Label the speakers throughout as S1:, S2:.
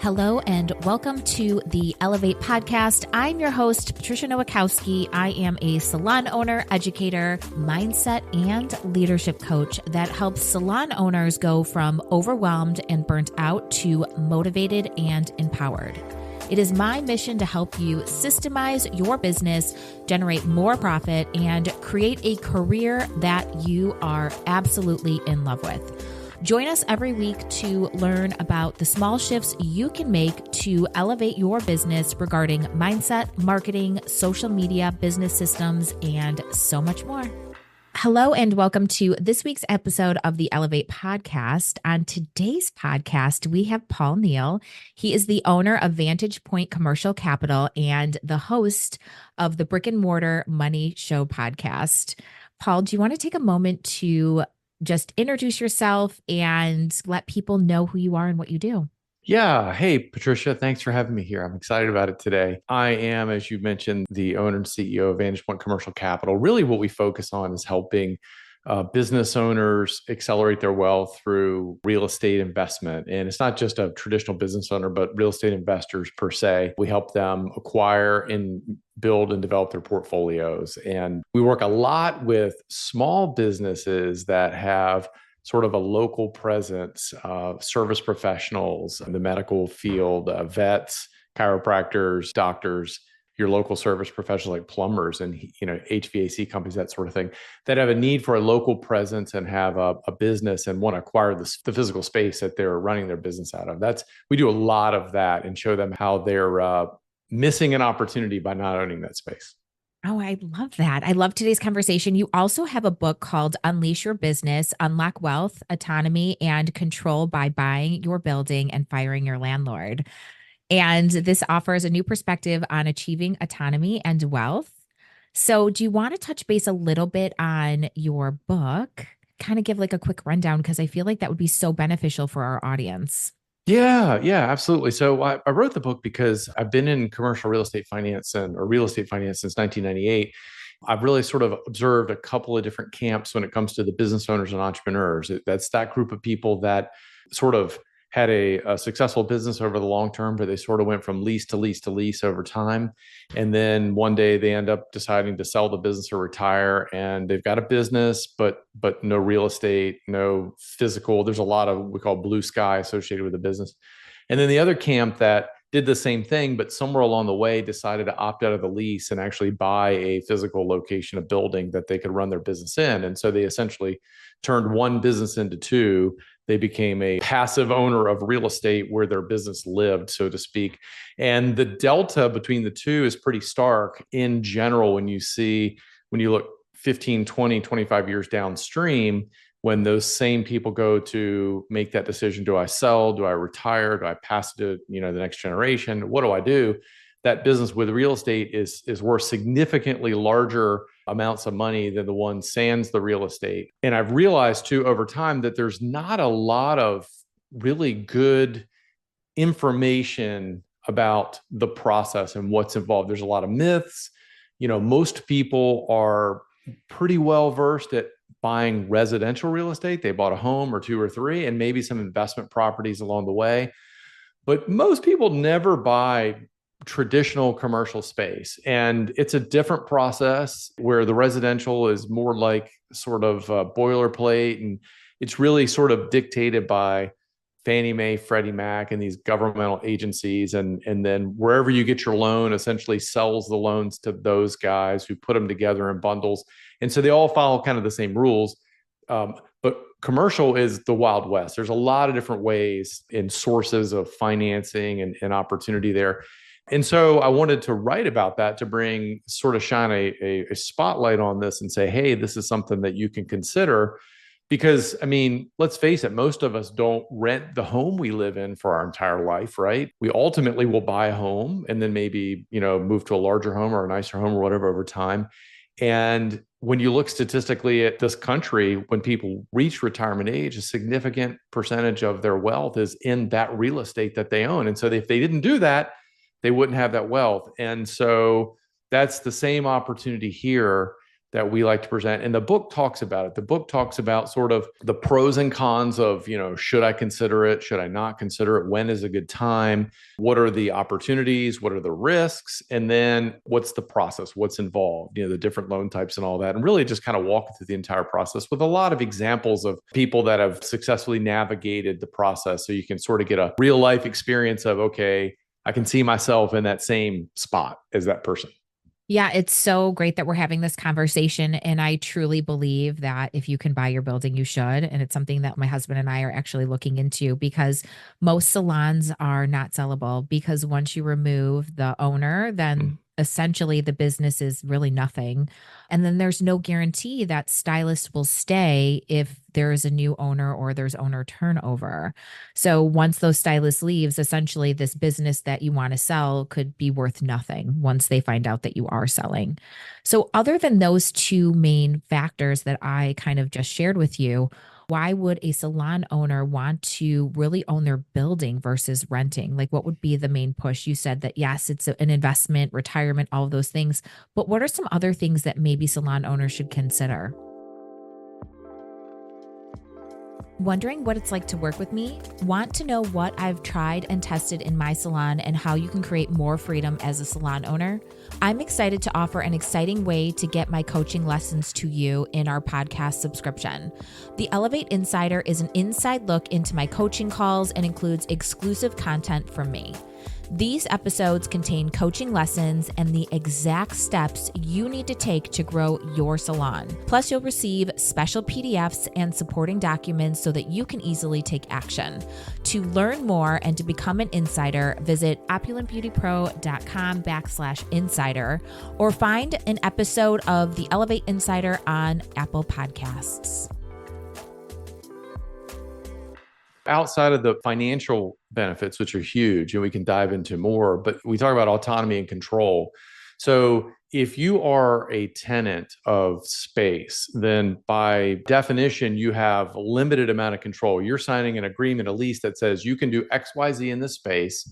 S1: Hello and welcome to the Elevate podcast. I'm your host, Patricia Nowakowski. I am a salon owner, educator, mindset, and leadership coach that helps salon owners go from overwhelmed and burnt out to motivated and empowered. It is my mission to help you systemize your business, generate more profit, and create a career that you are absolutely in love with. Join us every week to learn about the small shifts you can make to elevate your business regarding mindset, marketing, social media, business systems, and so much more. Hello and welcome to this week's episode of the Elevate podcast. On today's podcast, we have Paul Neal. He is the owner of Vantage Point Commercial Capital and the host of the Brick and Mortar Money Show podcast. Paul, do you want to take a moment to just introduce yourself and let people know who you are and what you do?
S2: Yeah. Hey, Patricia, thanks for having me here. I'm excited about it today. I am, as you mentioned, the owner and CEO of Vantage Point Commercial Capital. Really what we focus on is helping business owners accelerate their wealth through real estate investment. And it's not just a traditional business owner, but real estate investors per se. We help them acquire and build and develop their portfolios. And we work a lot with small businesses that have sort of a local presence, service professionals in the medical field, vets, chiropractors, doctors, your local service professionals like plumbers and HVAC companies, that sort of thing, that have a need for a local presence and have a business and want to acquire the physical space that they're running their business out of. We do a lot of that and show them how they're missing an opportunity by not owning that space.
S1: Oh, I love that. I love today's conversation. You also have a book called Unlease Your Business, Unlock Wealth, Autonomy, and Control by Buying Your Building and Firing Your Landlord. And this offers a new perspective on achieving autonomy and wealth. So do you want to touch base a little bit on your book? Kind of give like a quick rundown, because I feel like that would be so beneficial for our audience.
S2: Yeah, absolutely. So I wrote the book because I've been in commercial real estate finance or real estate finance since 1998. I've really sort of observed a couple of different camps when it comes to the business owners and entrepreneurs. That's that group of people that sort of had a successful business over the long term, but they sort of went from lease to lease to lease over time. And then one day they end up deciding to sell the business or retire, and they've got a business, but no real estate, no physical. There's a lot of what we call blue sky associated with the business. And then the other camp that did the same thing, but somewhere along the way decided to opt out of the lease and actually buy a physical location, a building that they could run their business in. And so they essentially turned one business into two. They became a passive owner of real estate where their business lived, so to speak. And the delta between the two is pretty stark in general when you look 15, 20, 25 years downstream, when those same people go to make that decision. Do I sell? Do I retire? Do I pass it to the next generation? What do I do? That business with real estate is worth significantly larger amounts of money than the one sans the real estate. And I've realized too over time that there's not a lot of really good information about the process and what's involved. There's a lot of myths. Most people are pretty well versed at buying residential real estate. They bought a home or two or three and maybe some investment properties along the way. But most people never buy traditional commercial space. And it's a different process where the residential is more like sort of boilerplate. And it's really sort of dictated by Fannie Mae, Freddie Mac, and these governmental agencies. And then wherever you get your loan essentially sells the loans to those guys who put them together in bundles. And so they all follow kind of the same rules. But commercial is the Wild West. There's a lot of different ways and sources of financing and opportunity there. And so I wanted to write about that to shine a spotlight on this and say, hey, this is something that you can consider. Because, let's face it, most of us don't rent the home we live in for our entire life, right? We ultimately will buy a home and then maybe, move to a larger home or a nicer home or whatever over time. And when you look statistically at this country, when people reach retirement age, a significant percentage of their wealth is in that real estate that they own. And so if they didn't do that, they wouldn't have that wealth. And so that's the same opportunity here that we like to present. And the book talks about it. The book talks about sort of the pros and cons of, should I consider it? Should I not consider it? When is a good time? What are the opportunities? What are the risks? And then what's the process? What's involved? The different loan types and all that. And really just kind of walk through the entire process with a lot of examples of people that have successfully navigated the process. So you can sort of get a real life experience of, okay, I can see myself in that same spot as that person.
S1: Yeah, it's so great that we're having this conversation. And I truly believe that if you can buy your building, you should. And it's something that my husband and I are actually looking into, because most salons are not sellable, because once you remove the owner, then essentially the business is really nothing. And then there's no guarantee that stylists will stay if there is a new owner or there's owner turnover. So once those stylists leaves, essentially this business that you want to sell could be worth nothing once they find out that you are selling. So other than those two main factors that I kind of just shared with you, why would a salon owner want to really own their building versus renting? Like, what would be the main push? You said that, yes, it's an investment, retirement, all of those things. But what are some other things that maybe salon owners should consider? Wondering what it's like to work with me? Want to know what I've tried and tested in my salon and how you can create more freedom as a salon owner? I'm excited to offer an exciting way to get my coaching lessons to you in our podcast subscription. The Elevate Insider is an inside look into my coaching calls and includes exclusive content from me. These episodes contain coaching lessons and the exact steps you need to take to grow your salon. Plus, you'll receive special PDFs and supporting documents so that you can easily take action. To learn more and to become an insider, visit opulentbeautypro.com/insider or find an episode of the Elevate Insider on Apple Podcasts.
S2: Outside of the financial benefits, which are huge, and we can dive into more, but we talk about autonomy and control. So if you are a tenant of space, then by definition, you have a limited amount of control. You're signing an agreement, a lease that says you can do X, Y, Z in this space,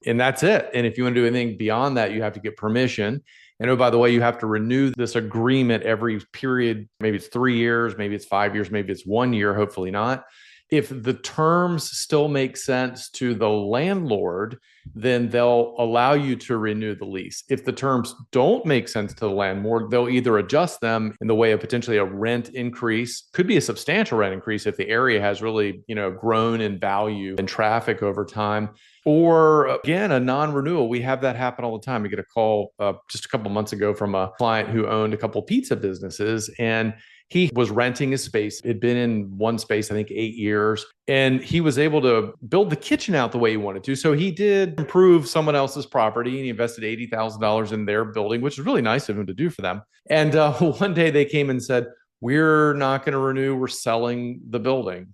S2: and that's it. And if you want to do anything beyond that, you have to get permission. And oh, by the way, you have to renew this agreement every period. Maybe it's 3 years, maybe it's 5 years, maybe it's 1 year, hopefully not. If the terms still make sense to the landlord, then they'll allow you to renew the lease. If the terms don't make sense to the landlord, they'll either adjust them in the way of potentially a rent increase, could be a substantial rent increase if the area has really, grown in value and traffic over time, or again, a non-renewal. We have that happen all the time. We get a call just a couple months ago from a client who owned a couple pizza businesses, and he was renting his space. It'd been in one space, I think 8 years, and he was able to build the kitchen out the way he wanted to. So he did improve someone else's property, and he invested $80,000 in their building, which is really nice of him to do for them. And one day they came and said, "We're not going to renew. We're selling the building."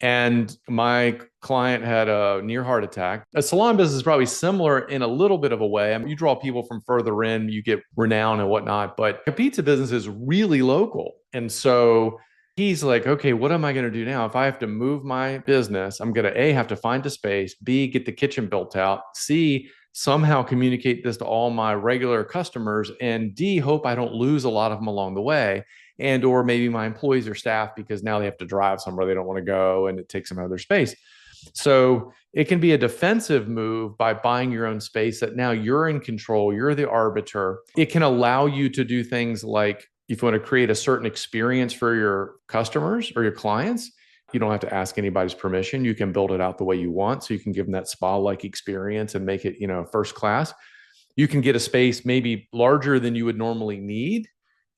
S2: And my client had a near heart attack. A salon business is probably similar in a little bit of a way. I mean, you draw people from further in, you get renown and whatnot, but a pizza business is really local. And so he's like, okay, what am I going to do now? If I have to move my business, I'm going to A, have to find a space, B, get the kitchen built out, C, somehow communicate this to all my regular customers, and D, hope I don't lose a lot of them along the way. And or maybe my employees or staff, because now they have to drive somewhere they don't want to go and it takes them out of their space. So it can be a defensive move by buying your own space that now you're in control, you're the arbiter. It can allow you to do things like, if you want to create a certain experience for your customers or your clients, you don't have to ask anybody's permission. You can build it out the way you want. So you can give them that spa-like experience and make it, first class. You can get a space maybe larger than you would normally need.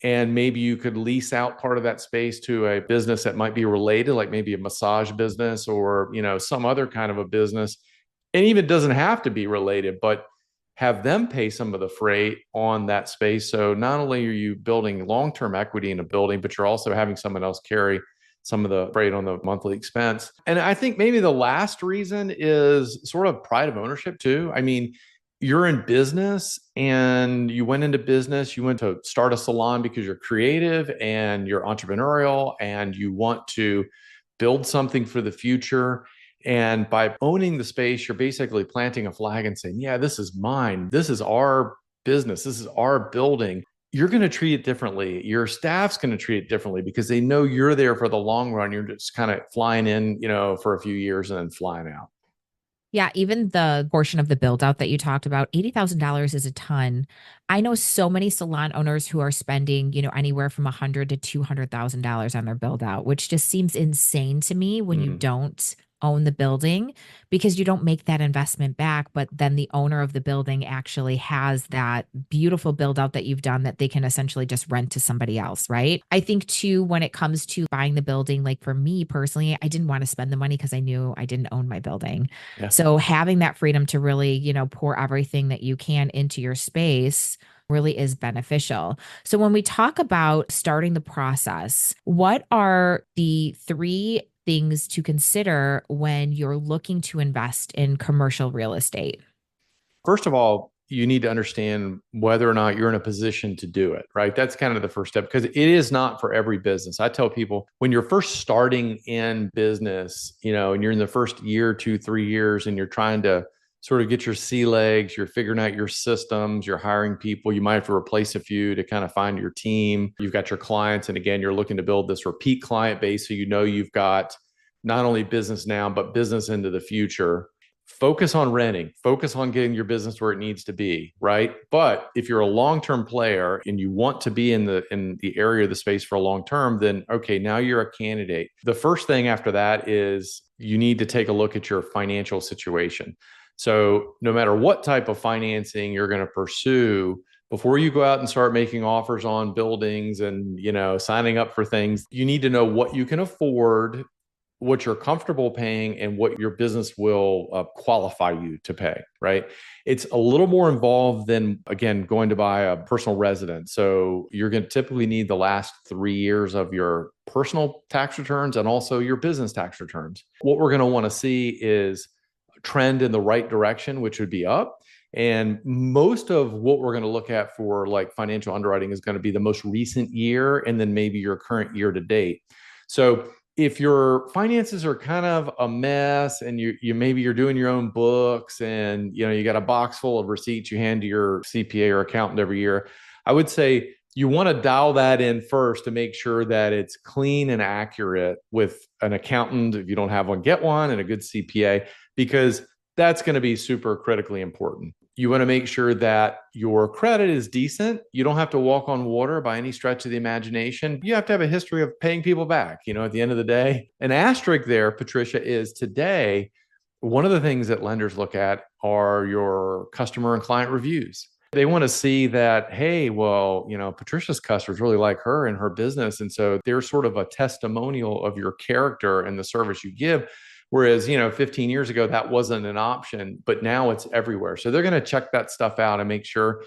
S2: And maybe you could lease out part of that space to a business that might be related, like maybe a massage business or, some other kind of a business. And even doesn't have to be related, but have them pay some of the freight on that space. So not only are you building long-term equity in a building, but you're also having someone else carry some of the freight on the monthly expense. And I think maybe the last reason is sort of pride of ownership too. I mean, you're in business and you went into business, you went to start a salon because you're creative and you're entrepreneurial and you want to build something for the future. And by owning the space, you're basically planting a flag and saying, yeah, this is mine. This is our business. This is our building. you're going to treat it differently. Your staff's going to treat it differently because they know you're there for the long run. You're just kind of flying in, for a few years and then flying out.
S1: Yeah, even the portion of the build out that you talked about, $80,000 is a ton. I know so many salon owners who are spending, anywhere from $100,000 to $200,000 on their build out, which just seems insane to me when you don't own the building, because you don't make that investment back, but then the owner of the building actually has that beautiful build out that you've done that they can essentially just rent to somebody else, right? I think too, when it comes to buying the building, like for me personally, I didn't want to spend the money because I knew I didn't own my building.
S2: Yeah.
S1: So having that freedom to really, pour everything that you can into your space really is beneficial. So when we talk about starting the process, what are the three things to consider when you're looking to invest in commercial real estate?
S2: First of all, you need to understand whether or not you're in a position to do it, right? That's kind of the first step, because it is not for every business. I tell people, when you're first starting in business, and you're in the first year, 2, 3 years, and you're trying to sort of get your sea legs, you're figuring out your systems, you're hiring people, you might have to replace a few to kind of find your team. You've got your clients. And again, you're looking to build this repeat client base. So you've got not only business now, but business into the future. Focus on renting, focus on getting your business where it needs to be, right? But if you're a long-term player and you want to be in the area of the space for a long term, then okay, now you're a candidate. The first thing after that is you need to take a look at your financial situation. So no matter what type of financing you're going to pursue, before you go out and start making offers on buildings and, signing up for things, you need to know what you can afford, what you're comfortable paying, and what your business will qualify you to pay, right? It's a little more involved than, again, going to buy a personal residence. So you're going to typically need the last 3 years of your personal tax returns and also your business tax returns. What we're going to want to see is a trend in the right direction, which would be up. And most of what we're going to look at for like financial underwriting is going to be the most recent year and then maybe your current year to date. So if your finances are kind of a mess and you maybe you're doing your own books and you got a box full of receipts you hand to your CPA or accountant every year, I would say you want to dial that in first to make sure that it's clean and accurate with an accountant. If you don't have one, get one, and a good CPA, because that's going to be super critically important. You want to make sure that your credit is decent. You don't have to walk on water by any stretch of the imagination. You have to have a history of paying people back, at the end of the day. An asterisk there, Patricia, is today, one of the things that lenders look at are your customer and client reviews. They want to see that, hey, well, Patricia's customers really like her and her business. And so they're sort of a testimonial of your character and the service you give. Whereas, 15 years ago, that wasn't an option, but now it's everywhere. So they're going to check that stuff out and make sure,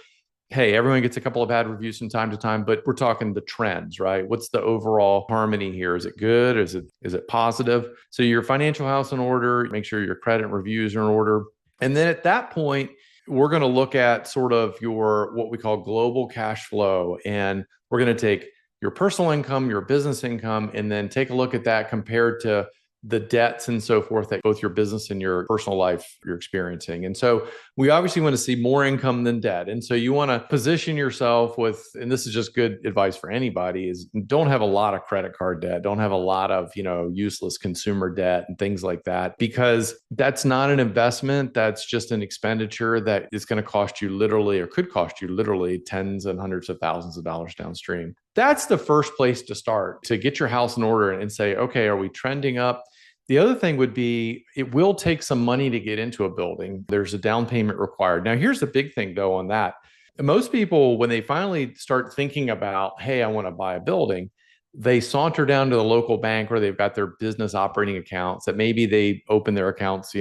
S2: hey, everyone gets a couple of bad reviews from time to time, but we're talking the trends, right? What's the overall harmony here? Is it good? Is it positive? So your financial house in order, make sure your credit reviews are in order. And then at that point, we're going to look at sort of your, what we call global cash flow. And we're going to take your personal income, your business income, and then take a look at that compared to the debts and so forth that both your business and your personal life you're experiencing. And so we obviously want to see more income than debt. And so you want to position yourself with, and this is just good advice for anybody, is don't have a lot of credit card debt. Don't have a lot of, useless consumer debt and things like that, because that's not an investment. That's just an expenditure that is going to cost you literally, or could cost you literally, tens and hundreds of thousands of dollars downstream. That's the first place to start, to get your house in order and say, okay, are we trending up? The other thing would be, it will take some money to get into a building. There's a down payment required. Now, here's the big thing though on that. Most people, when they finally start thinking about, hey, I want to buy a building, they saunter down to the local bank where they've got their business operating accounts that maybe they open their accounts,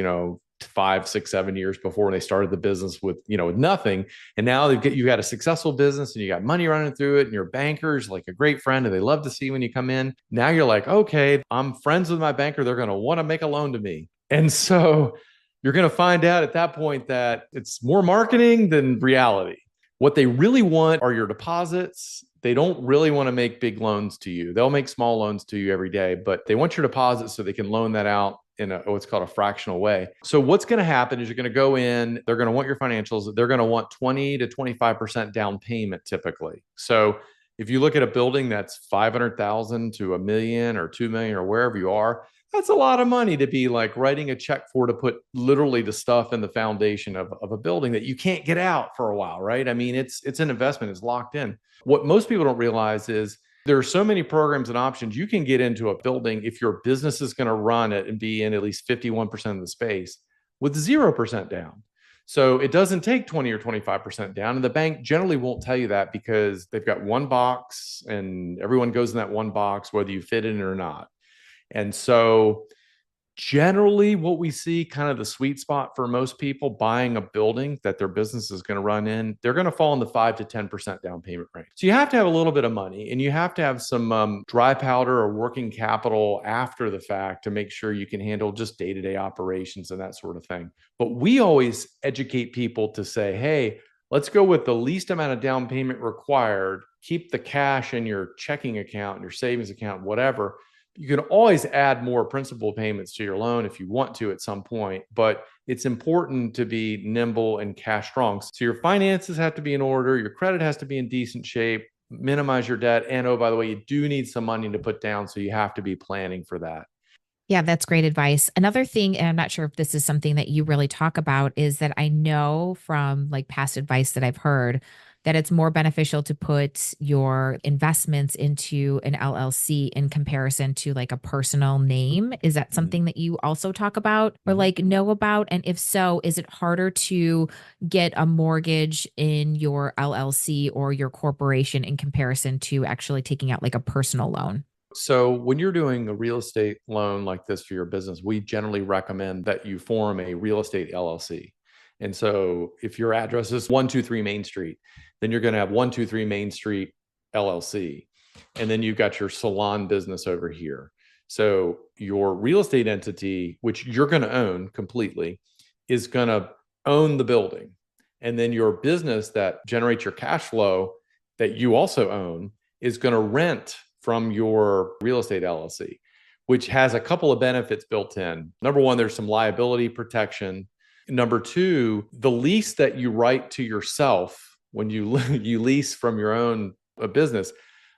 S2: 5, 6, 7 years before they started the business with, with nothing. And now you got a successful business and you got money running through it, and your banker's like a great friend and they love to see when you come in. Now you're like, okay, I'm friends with my banker. They're going to want to make a loan to me. And so you're going to find out at that point that it's more marketing than reality. What they really want are your deposits. They don't really want to make big loans to you. They'll make small loans to you every day, but they want your deposits so they can loan that out in what's called a fractional way. So what's going to happen is you're going to go in, they're going to want your financials. They're going to want 20 to 25% down payment typically. So if you look at a building that's 500,000 to a million or 2 million or wherever you are, that's a lot of money to be like writing a check for, to put literally the stuff in the foundation of a building that you can't get out for a while, right? I mean, it's an investment, it's locked in. What most people don't realize is there are so many programs and options you can get into a building if your business is going to run it and be in at least 51% of the space with 0% down. So it doesn't take 20 or 25% down. And the bank generally won't tell you that because they've got one box and everyone goes in that one box, whether you fit in it or not. And so generally what we see kind of the sweet spot for most people buying a building that their business is going to run in, they're going to fall in the 5 to 10% down payment range. So you have to have a little bit of money and you have to have some dry powder or working capital after the fact to make sure you can handle just day-to-day operations and that sort of thing. But we always educate people to say, hey, let's go with the least amount of down payment required. Keep the cash in your checking account, your savings account, whatever. You can always add more principal payments to your loan if you want to at some point, but it's important to be nimble and cash strong. So your finances have to be in order, your credit has to be in decent shape, minimize your debt. And oh, by the way, you do need some money to put down. So you have to be planning for that.
S1: Yeah, that's great advice. Another thing, and I'm not sure if this is something that you really talk about, is that I know from like past advice that I've heard that it's more beneficial to put your investments into an LLC in comparison to like a personal name. Is that something that you also talk about or like know about? And if so, is it harder to get a mortgage in your LLC or your corporation in comparison to actually taking out like a personal loan?
S2: So when you're doing a real estate loan like this for your business, we generally recommend that you form a real estate LLC. And so if your address is 123 Main Street, then you're going to have 123 Main Street LLC. And then you've got your salon business over here. So your real estate entity, which you're going to own completely, is going to own the building. And then your business that generates your cash flow that you also own is going to rent from your real estate LLC, which has a couple of benefits built in. Number one, there's some liability protection. Number two, the lease that you write to yourself when you lease from your own business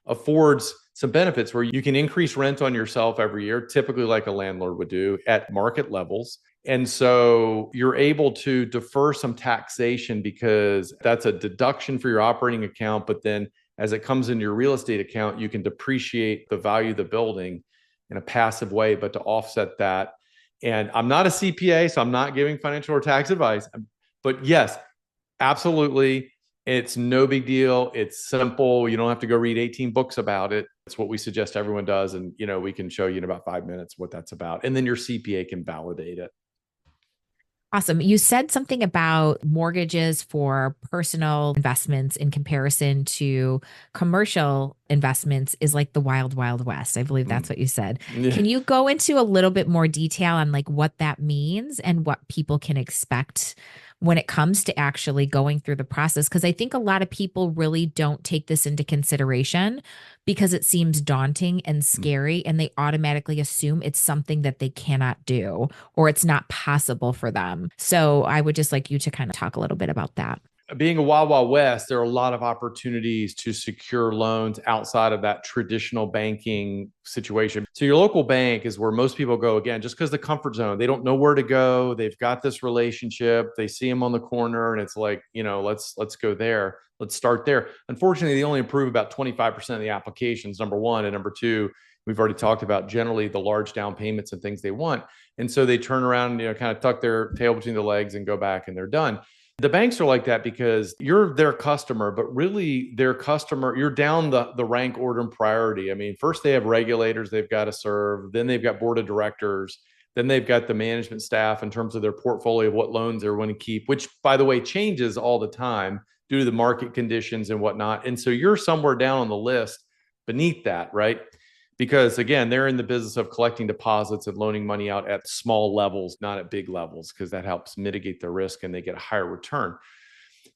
S2: affords some benefits where you can increase rent on yourself every year, typically like a landlord would do at market levels. And so you're able to defer some taxation because that's a deduction for your operating account, but then as it comes into your real estate account, you can depreciate the value of the building in a passive way, but to offset that. And I'm not a CPA, so I'm not giving financial or tax advice. But yes, absolutely. It's no big deal. It's simple. You don't have to go read 18 books about it. It's what we suggest everyone does. And, we can show you in about 5 minutes what that's about. And then your CPA can validate it.
S1: Awesome. You said something about mortgages for personal investments in comparison to commercial investments is like the wild, wild west. I believe that's what you said.
S2: Yeah.
S1: Can you go into a little bit more detail on like what that means and what people can expect when it comes to actually going through the process? Because I think a lot of people really don't take this into consideration because it seems daunting and scary, and they automatically assume it's something that they cannot do or it's not possible for them. So I would just like you to kind of talk a little bit about that.
S2: Being a wild, wild west, there are a lot of opportunities to secure loans outside of that traditional banking situation. So your local bank is where most people go, again, just because the comfort zone, they don't know where to go. They've got this relationship. They see them on the corner and it's like, let's go there. Let's start there. Unfortunately, they only approve about 25% of the applications, number one. And number two, we've already talked about generally the large down payments and things they want. And so they turn around, kind of tuck their tail between the legs and go back and they're done. The banks are like that because you're their customer, but really their customer, you're down the rank order and priority. I mean, first they have regulators they've got to serve, then they've got board of directors, then they've got the management staff in terms of their portfolio of what loans they're going to keep, which by the way, changes all the time due to the market conditions and whatnot. And so you're somewhere down on the list beneath that, right? Because again, they're in the business of collecting deposits and loaning money out at small levels, not at big levels, because that helps mitigate the risk and they get a higher return.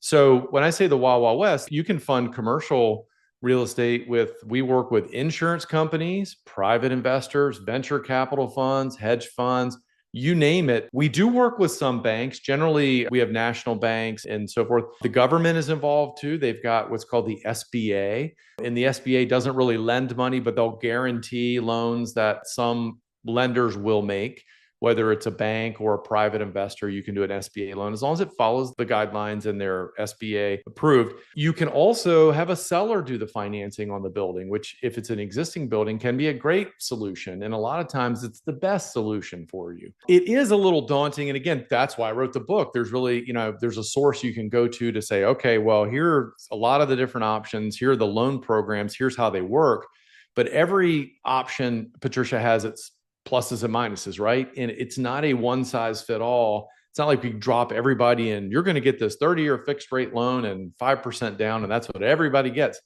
S2: So when I say the Wild Wild West, you can fund commercial real estate we work with insurance companies, private investors, venture capital funds, hedge funds, you name it. We do work with some banks. Generally, we have national banks and so forth. The government is involved too. They've got what's called the SBA, and the SBA doesn't really lend money, but they'll guarantee loans that some lenders will make. Whether it's a bank or a private investor, you can do an SBA loan as long as it follows the guidelines and they're SBA approved. You can also have a seller do the financing on the building, which if it's an existing building can be a great solution. And a lot of times it's the best solution for you. It is a little daunting. And again, that's why I wrote the book. There's really, there's a source you can go to say, okay, well, here are a lot of the different options. Here are the loan programs. Here's how they work. But every option, Patricia, has its pluses and minuses, right? And it's not a one size fit all. It's not like we drop everybody and you're going to get this 30-year fixed rate loan and 5% down, and that's what everybody gets.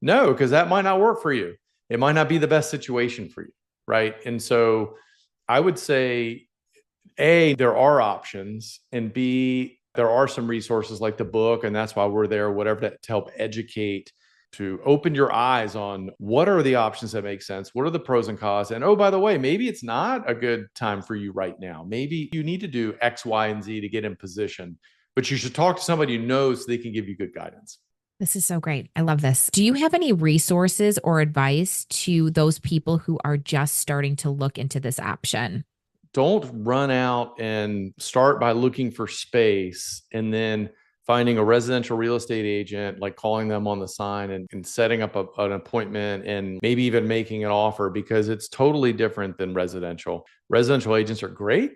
S2: No, because that might not work for you. It might not be the best situation for you, right? And so I would say, A, there are options, and B, there are some resources like the book, and that's why we're there, whatever, to help educate, to open your eyes on what are the options that make sense, what are the pros and cons, and oh, by the way, maybe it's not a good time for you right now. Maybe you need to do X, Y, and Z to get in position, but you should talk to somebody who knows so they can give you good guidance.
S1: This is so great. I love this. Do you have any resources or advice to those people who are just starting to look into this option?
S2: Don't run out and start by looking for space and then finding a residential real estate agent, like calling them on the sign and setting up an appointment and maybe even making an offer, because it's totally different than residential. Residential agents are great.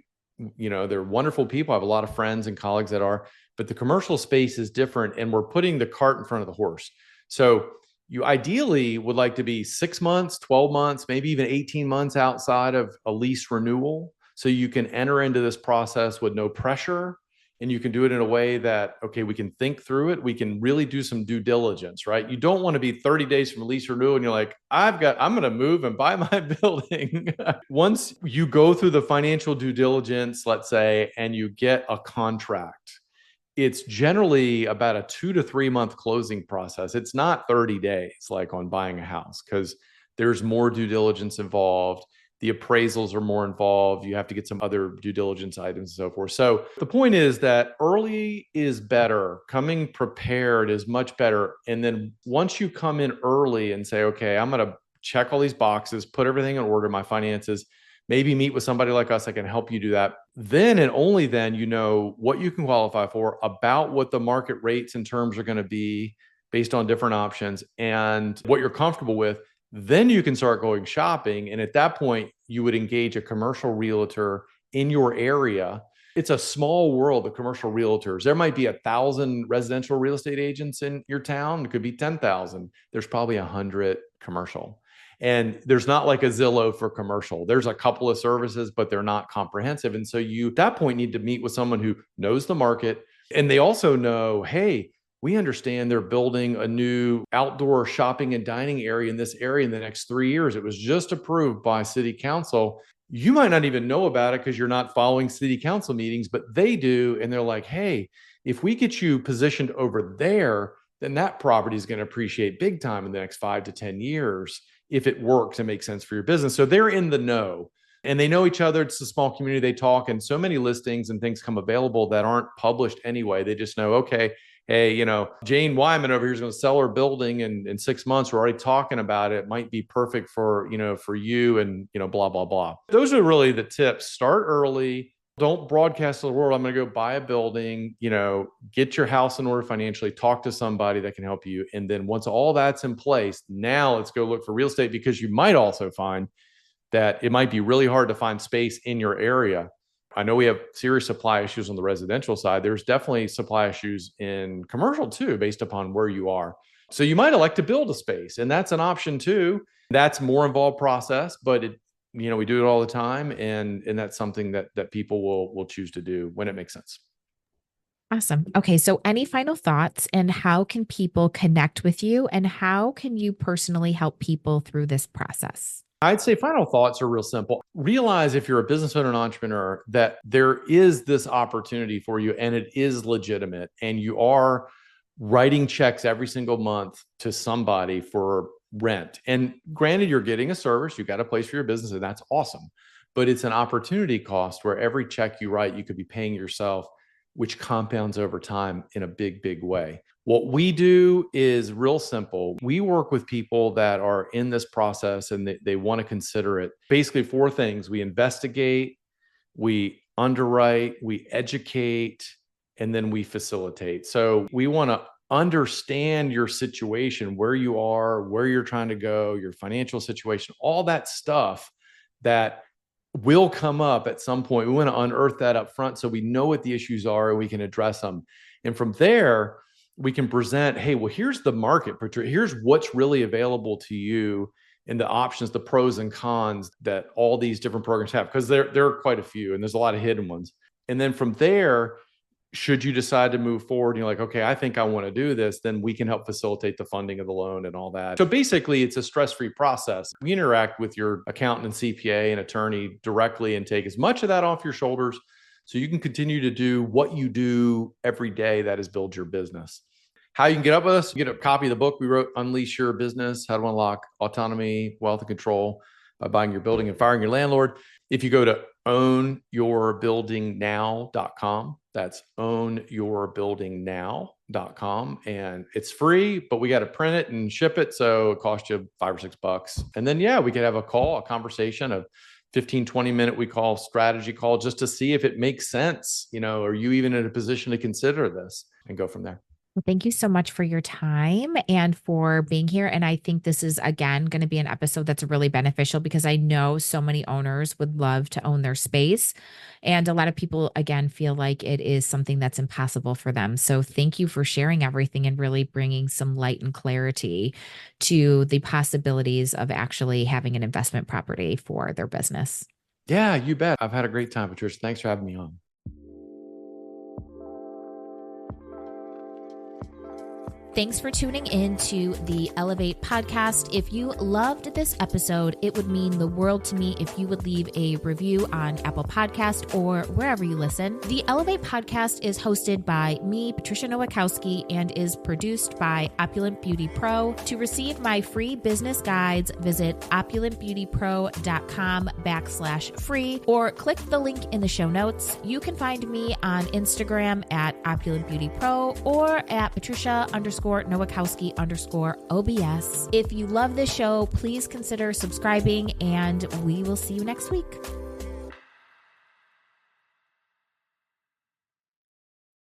S2: They're wonderful people. I have a lot of friends and colleagues that are, but the commercial space is different, and we're putting the cart in front of the horse. So you ideally would like to be 6 months, 12 months, maybe even 18 months outside of a lease renewal, so you can enter into this process with no pressure. And you can do it in a way that, okay, we can think through it. We can really do some due diligence, right? You don't want to be 30 days from a lease renewal and you're like, I'm going to move and buy my building. Once you go through the financial due diligence, let's say, and you get a contract, it's generally about a 2 to 3 month closing process. It's not 30 days like on buying a house, because there's more due diligence involved. The appraisals are more involved. You have to get some other due diligence items and so forth. So the point is that early is better. Coming prepared is much better. And then once you come in early and say, okay, I'm going to check all these boxes, put everything in order, my finances, maybe meet with somebody like us that can help you do that. Then and only then you know what you can qualify for, about what the market rates and terms are going to be based on different options, and what you're comfortable with. Then you can start going shopping. And at that point, you would engage a commercial realtor in your area. It's a small world of commercial realtors. There might be 1,000 residential real estate agents in your town. It could be 10,000. There's probably 100 commercial. And there's not like a Zillow for commercial. There's a couple of services, but they're not comprehensive. And so you, at that point, need to meet with someone who knows the market. And they also know, hey, we understand they're building a new outdoor shopping and dining area in this area in the next 3 years. It was just approved by city council. You might not even know about it because you're not following city council meetings, but they do. And they're like, hey, if we get you positioned over there, then that property is going to appreciate big time in the next 5 to 10 years if it works and makes sense for your business. So they're in the know. And they know each other. It's a small community. They talk, and so many listings and things come available that aren't published anyway. They just know, okay, hey, Jane Wyman over here is going to sell her building in 6 months. We're already talking about it. It might be perfect for you and, blah, blah, blah. Those are really the tips. Start early. Don't broadcast to the world, I'm going to go buy a building, get your house in order financially, talk to somebody that can help you. And then once all that's in place, now let's go look for real estate, because you might also find that it might be really hard to find space in your area. I know we have serious supply issues on the residential side. There's definitely supply issues in commercial too, based upon where you are. So you might elect to build a space, and that's an option too. That's more involved process, but we do it all the time. And that's something that people will choose to do when it makes sense.
S1: Awesome. Okay. So any final thoughts, and how can people connect with you, and how can you personally help people through this process?
S2: I'd say final thoughts are real simple. Realize, if you're a business owner and entrepreneur, that there is this opportunity for you, and it is legitimate, and you are writing checks every single month to somebody for rent. And granted, you're getting a service, you got a place for your business, and that's awesome. but it's an opportunity cost where every check you write, you could be paying yourself, which compounds over time in a big, big way. What we do is real simple. We work with people that are in this process and they want to consider it. Basically, four things: we investigate, we underwrite, we educate, and then we facilitate. So we want to understand your situation, where you are, where you're trying to go, your financial situation, all that stuff that will come up at some point. We want to unearth that up front so we know what the issues are and we can address them. And from there, we can present, hey, well, here's the market. Here's what's really available to you and the options, the pros and cons that all these different programs have, because there are quite a few and there's a lot of hidden ones. And then from there, should you decide to move forward and you're like, okay, I think I want to do this, then we can help facilitate the funding of the loan and all that. So basically, it's a stress-free process. We interact with your accountant and CPA and attorney directly and take as much of that off your shoulders so you can continue to do what you do every day, that is build your business. How you can get up with us, you get a copy of the book we wrote, Unlease Your Business, How to Unlock Autonomy, Wealth, and Control by Buying Your Building and Firing Your Landlord. If you go to ownyourbuildingnow.com, that's ownyourbuildingnow.com, and it's free, but we got to print it and ship it, so it costs you $5 or $6. And then, we could have a conversation of 15, 20-minute, we call strategy call, just to see if it makes sense. Are you even in a position to consider this, and go from there.
S1: Well, thank you so much for your time and for being here. And I think this is, again, going to be an episode that's really beneficial because I know so many owners would love to own their space. And a lot of people, again, feel like it is something that's impossible for them. So thank you for sharing everything and really bringing some light and clarity to the possibilities of actually having an investment property for their business.
S2: Yeah, you bet. I've had a great time, Patricia. Thanks for having me on.
S1: Thanks for tuning in to the Elevate podcast. If you loved this episode, it would mean the world to me if you would leave a review on Apple Podcast or wherever you listen. The Elevate podcast is hosted by me, Patricia Nowakowski, and is produced by Opulent Beauty Pro. To receive my free business guides, visit opulentbeautypro.com/free or click the link in the show notes. You can find me on Instagram at Opulent Beauty Pro or at Patricia_Nowakowski_OBS. If you love this show, please consider subscribing, and we will see you next week.